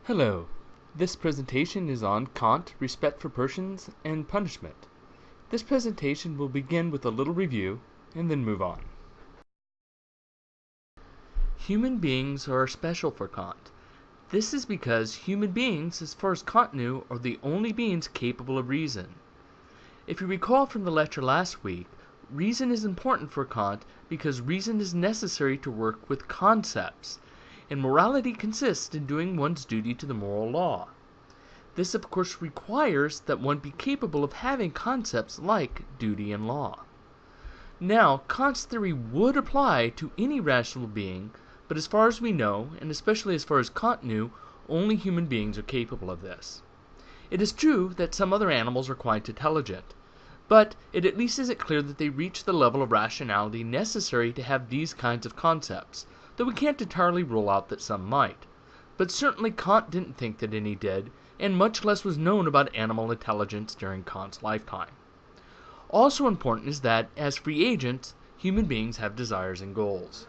Hello. This presentation is on Kant, respect for persons, and punishment. This presentation will begin with a little review and then move on. Human beings are special for Kant. This is because human beings, as far as Kant knew, are the only beings capable of reason. If you recall from the lecture last week, reason is important for Kant because reason is necessary to work with concepts, and morality consists in doing one's duty to the moral law. This, of course, requires that one be capable of having concepts like duty and law. Now, Kant's theory would apply to any rational being, but as far as we know, and especially as far as Kant knew, only human beings are capable of this. It is true that some other animals are quite intelligent, but it at least isn't clear that they reach the level of rationality necessary to have these kinds of concepts, though we can't entirely rule out that some might. But certainly Kant didn't think that any did, and much less was known about animal intelligence during Kant's lifetime. Also important is that, as free agents, human beings have desires and goals.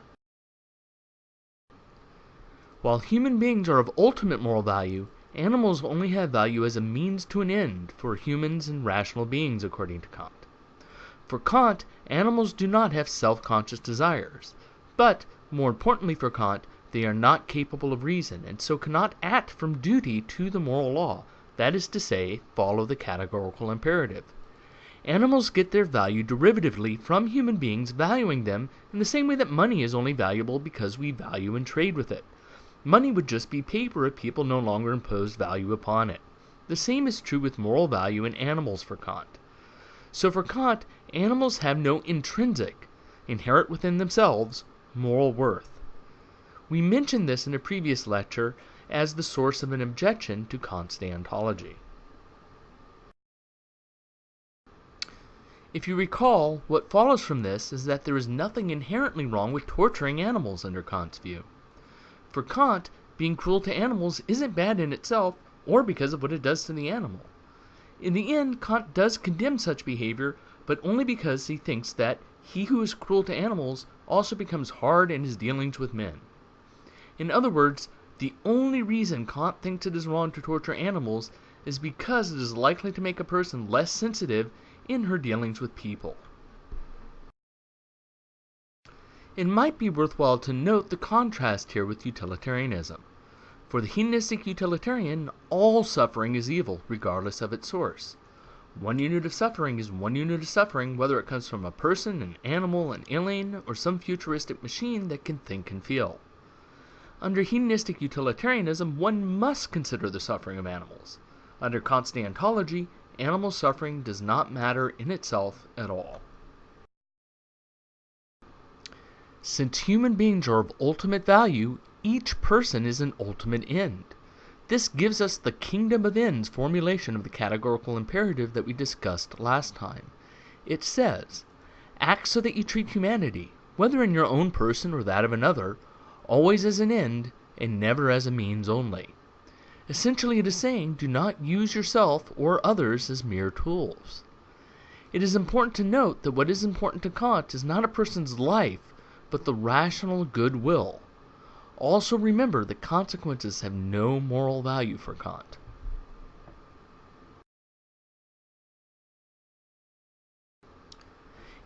While human beings are of ultimate moral value, animals only have value as a means to an end for humans and rational beings, according to Kant. For Kant, animals do not have self-conscious desires, but, more importantly for Kant, they are not capable of reason, and so cannot act from duty to the moral law, that is to say, follow the categorical imperative. Animals get their value derivatively from human beings valuing them in the same way that money is only valuable because we value and trade with it. Money would just be paper if people no longer imposed value upon it. The same is true with moral value in animals for Kant. So for Kant, animals have no intrinsic, inherent within themselves, moral worth. We mentioned this in a previous lecture as the source of an objection to Kant's deontology. If you recall, what follows from this is that there is nothing inherently wrong with torturing animals under Kant's view. For Kant, being cruel to animals isn't bad in itself, or because of what it does to the animal. In the end, Kant does condemn such behavior, but only because he thinks that he who is cruel to animals also becomes hard in his dealings with men. In other words, the only reason Kant thinks it is wrong to torture animals is because it is likely to make a person less sensitive in her dealings with people. It might be worthwhile to note the contrast here with utilitarianism. For the hedonistic utilitarian, all suffering is evil, regardless of its source. One unit of suffering is one unit of suffering, whether it comes from a person, an animal, an alien, or some futuristic machine that can think and feel. Under hedonistic utilitarianism, one must consider the suffering of animals. Under Kant's deontology, animal suffering does not matter in itself at all. Since human beings are of ultimate value, each person is an ultimate end. This gives us the kingdom of ends formulation of the categorical imperative that we discussed last time. It says, act so that you treat humanity, whether in your own person or that of another, always as an end and never as a means only. Essentially it is saying, do not use yourself or others as mere tools. It is important to note that what is important to Kant is not a person's life, but the rational goodwill. Also remember that consequences have no moral value for Kant.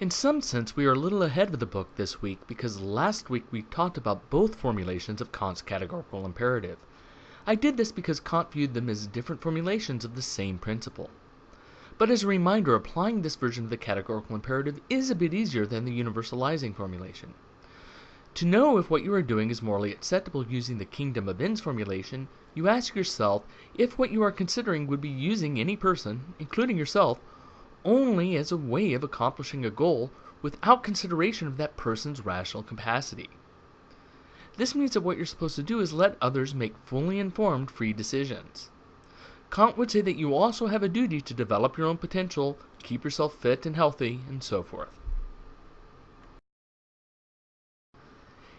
In some sense, we are a little ahead of the book this week because last week we talked about both formulations of Kant's categorical imperative. I did this because Kant viewed them as different formulations of the same principle. But as a reminder, applying this version of the categorical imperative is a bit easier than the universalizing formulation. To know if what you are doing is morally acceptable using the kingdom of ends formulation, you ask yourself if what you are considering would be using any person, including yourself, only as a way of accomplishing a goal without consideration of that person's rational capacity. This means that what you're supposed to do is let others make fully informed, free decisions. Kant would say that you also have a duty to develop your own potential, keep yourself fit and healthy, and so forth.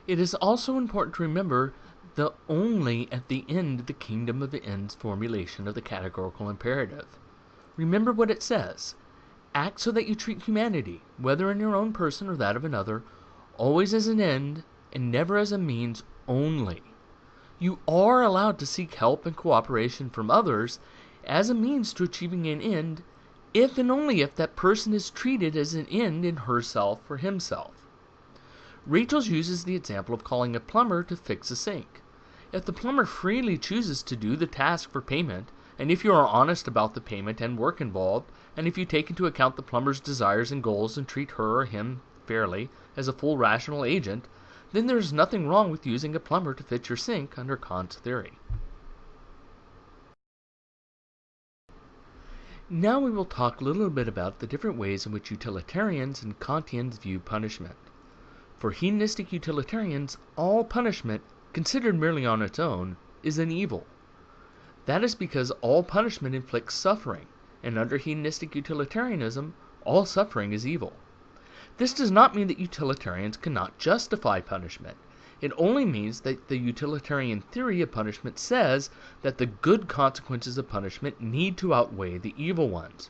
It is also important to remember the only at the end the kingdom of the ends formulation of the categorical imperative. Remember what it says. Act so that you treat humanity, whether in your own person or that of another, always as an end and never as a means only. You are allowed to seek help and cooperation from others as a means to achieving an end, if and only if that person is treated as an end in herself or himself. Rachel uses the example of calling a plumber to fix a sink. If the plumber freely chooses to do the task for payment, and if you are honest about the payment and work involved, and if you take into account the plumber's desires and goals and treat her or him fairly as a full rational agent, then there is nothing wrong with using a plumber to fix your sink under Kant's theory. Now we will talk a little bit about the different ways in which utilitarians and Kantians view punishment. For hedonistic utilitarians, all punishment, considered merely on its own, is an evil. That is because all punishment inflicts suffering, and under hedonistic utilitarianism, all suffering is evil. This does not mean that utilitarians cannot justify punishment. It only means that the utilitarian theory of punishment says that the good consequences of punishment need to outweigh the evil ones.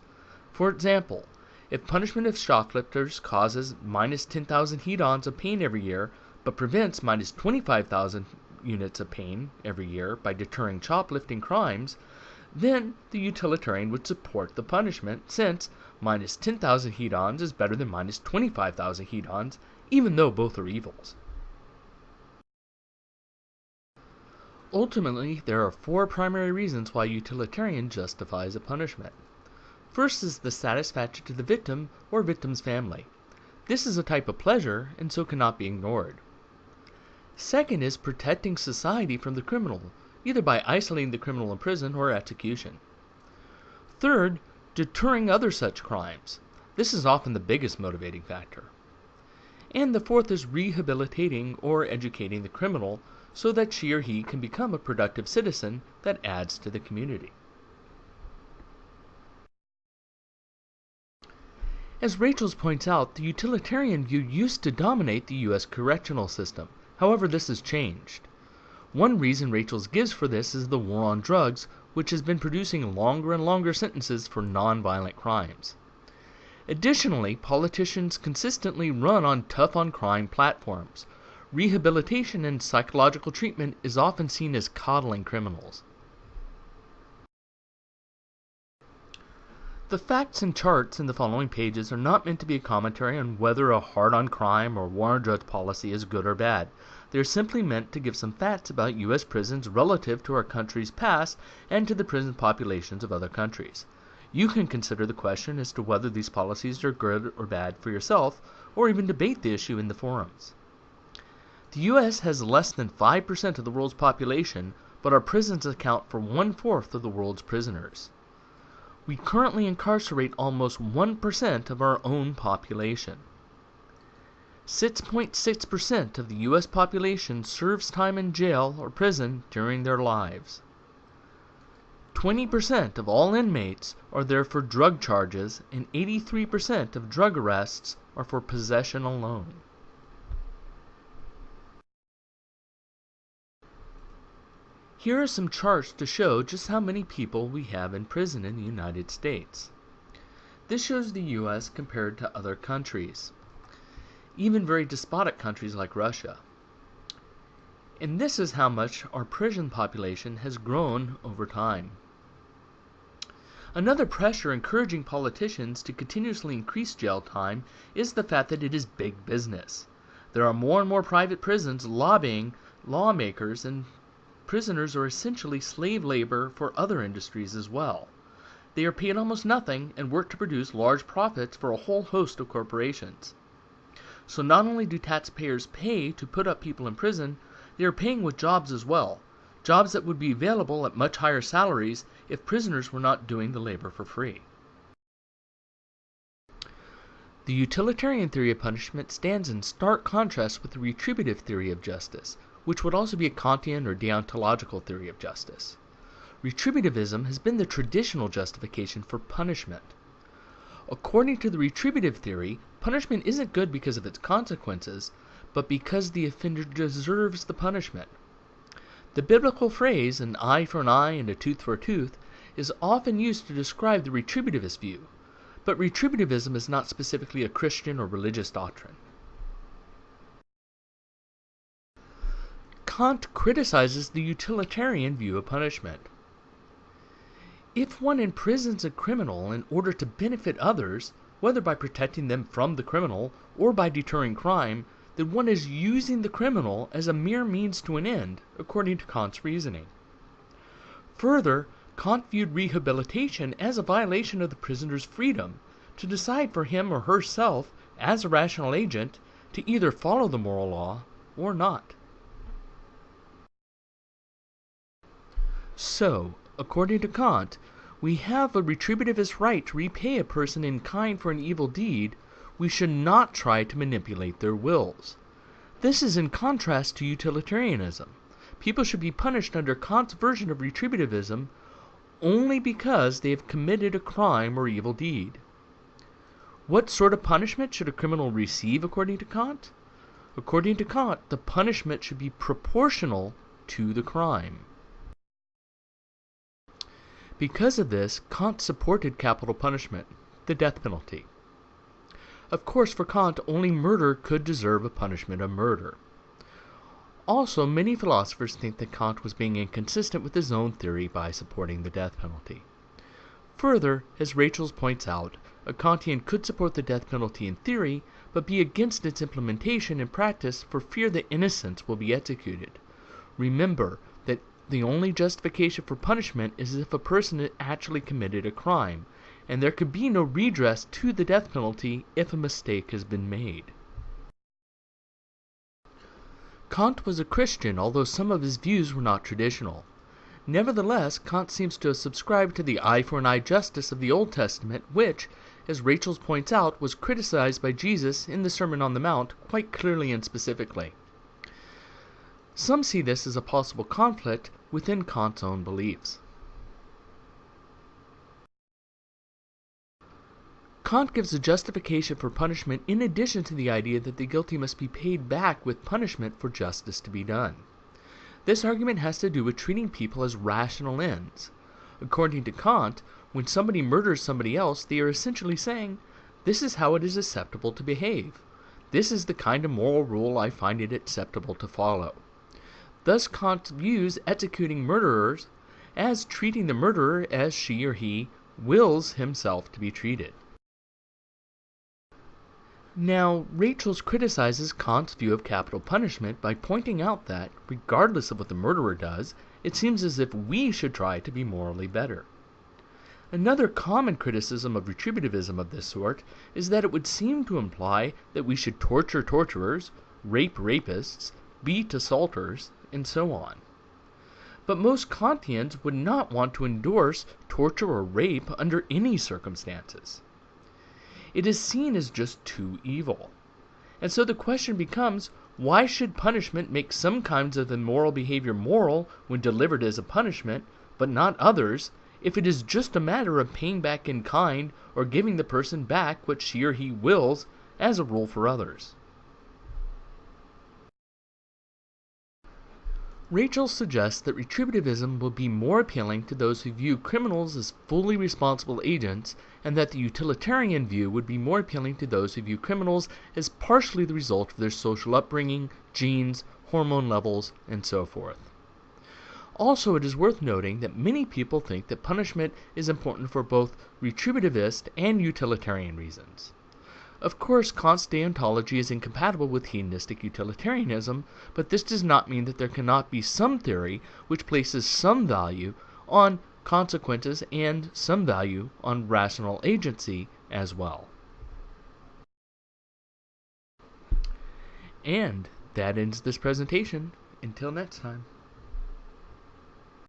For example, if punishment of shoplifters causes minus 10,000 hedons of pain every year, but prevents minus 25,000 units of pain every year by deterring shoplifting crimes, then the utilitarian would support the punishment, since minus 10,000 hedons is better than minus 25,000 hedons, even though both are evils. Ultimately, there are four primary reasons why utilitarian justifies a punishment. First is the satisfaction to the victim or victim's family. This is a type of pleasure, and so cannot be ignored. Second is protecting society from the criminal, either by isolating the criminal in prison or execution. Third, deterring other such crimes. This is often the biggest motivating factor. And the fourth is rehabilitating or educating the criminal so that she or he can become a productive citizen that adds to the community. As Rachels points out, the utilitarian view used to dominate the U.S. correctional system. However, this has changed. One reason Rachels gives for this is the war on drugs, which has been producing longer and longer sentences for nonviolent crimes. Additionally, politicians consistently run on tough-on-crime platforms. Rehabilitation and psychological treatment is often seen as coddling criminals. The facts and charts in the following pages are not meant to be a commentary on whether a hard-on-crime or war on drugs policy is good or bad. They are simply meant to give some facts about U.S. prisons relative to our country's past and to the prison populations of other countries. You can consider the question as to whether these policies are good or bad for yourself, or even debate the issue in the forums. The U.S. has less than 5% of the world's population, but our prisons account for 1/4 of the world's prisoners. We currently incarcerate almost 1% of our own population. 6.6% of the U.S. population serves time in jail or prison during their lives. 20% of all inmates are there for drug charges, and 83% of drug arrests are for possession alone. Here are some charts to show just how many people we have in prison in the United States. This shows the U.S. compared to other countries, even very despotic countries like Russia. And this is how much our prison population has grown over time. Another pressure encouraging politicians to continuously increase jail time is the fact that it is big business. There are more and more private prisons lobbying lawmakers, and prisoners are essentially slave labor for other industries as well. They are paid almost nothing and work to produce large profits for a whole host of corporations. So not only do taxpayers pay to put up people in prison, they are paying with jobs as well, jobs that would be available at much higher salaries if prisoners were not doing the labor for free. The utilitarian theory of punishment stands in stark contrast with the retributive theory of justice, which would also be a Kantian or deontological theory of justice. Retributivism has been the traditional justification for punishment. According to the retributive theory, punishment isn't good because of its consequences, but because the offender deserves the punishment. The biblical phrase, an eye for an eye and a tooth for a tooth, is often used to describe the retributivist view, but retributivism is not specifically a Christian or religious doctrine. Kant criticizes the utilitarian view of punishment. If one imprisons a criminal in order to benefit others, whether by protecting them from the criminal or by deterring crime, then one is using the criminal as a mere means to an end, according to Kant's reasoning. Further, Kant viewed rehabilitation as a violation of the prisoner's freedom to decide for him or herself, as a rational agent, to either follow the moral law or not. So, according to Kant, we have a retributivist right to repay a person in kind for an evil deed. We should not try to manipulate their wills. This is in contrast to utilitarianism. People should be punished under Kant's version of retributivism only because they have committed a crime or evil deed. What sort of punishment should a criminal receive according to Kant? According to Kant, the punishment should be proportional to the crime. Because of this, Kant supported capital punishment, the death penalty. Of course, for Kant, only murder could deserve a punishment of murder. Also, many philosophers think that Kant was being inconsistent with his own theory by supporting the death penalty. Further, as Rachel points out, a Kantian could support the death penalty in theory, but be against its implementation in practice for fear that innocents will be executed. Remember that the only justification for punishment is if a person actually committed a crime, and there could be no redress to the death penalty if a mistake has been made. Kant was a Christian, although some of his views were not traditional. Nevertheless, Kant seems to have subscribed to the eye for an eye justice of the Old Testament, which, as Rachel points out, was criticized by Jesus in the Sermon on the Mount quite clearly and specifically. Some see this as a possible conflict within Kant's own beliefs. Kant gives a justification for punishment in addition to the idea that the guilty must be paid back with punishment for justice to be done. This argument has to do with treating people as rational ends. According to Kant, when somebody murders somebody else, they are essentially saying, "This is how it is acceptable to behave. This is the kind of moral rule I find it acceptable to follow." Thus Kant views executing murderers as treating the murderer as she or he wills himself to be treated. Now, Rachel criticizes Kant's view of capital punishment by pointing out that, regardless of what the murderer does, it seems as if we should try to be morally better. Another common criticism of retributivism of this sort is that it would seem to imply that we should torture torturers, rape rapists, beat assaulters, and so on. But most Kantians would not want to endorse torture or rape under any circumstances. It is seen as just too evil. And so the question becomes, why should punishment make some kinds of immoral behavior moral when delivered as a punishment, but not others, if it is just a matter of paying back in kind or giving the person back what she or he wills as a rule for others? Rachel suggests that retributivism will be more appealing to those who view criminals as fully responsible agents, and that the utilitarian view would be more appealing to those who view criminals as partially the result of their social upbringing, genes, hormone levels, and so forth. Also, it is worth noting that many people think that punishment is important for both retributivist and utilitarian reasons. Of course, Kant's deontology is incompatible with hedonistic utilitarianism, but this does not mean that there cannot be some theory which places some value on consequences and some value on rational agency as well. And that ends this presentation. Until next time.